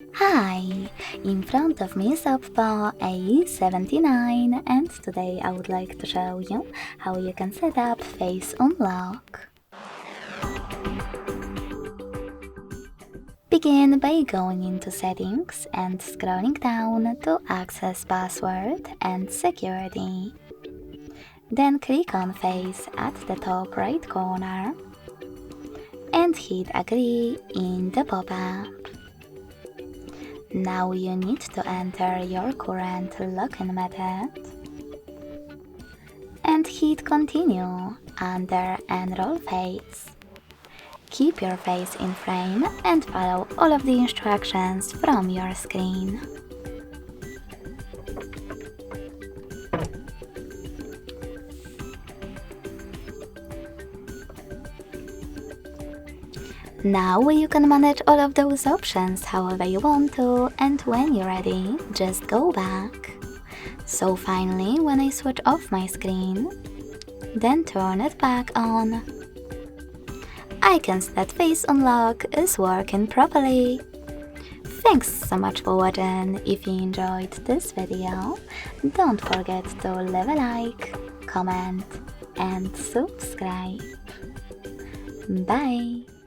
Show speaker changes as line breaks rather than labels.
Hi! In front of me is OPPO A79 and today I would like to show you how you can set up Face Unlock. Begin by going into Settings and scrolling down to Access Password and Security. Then click on Face at the top right corner and hit Agree in the pop-up. Now you need to enter your current login method and hit Continue under Enroll Face. Keep your face in frame and follow all of the instructions from your screen. Now you can manage all of those options however you want to, and when you're ready, just go back. So finally, when I switch off my screen, then turn it back on, I can see that Face Unlock is working properly. Thanks so much for watching. If you enjoyed this video, don't forget to leave a like, comment and subscribe. Bye!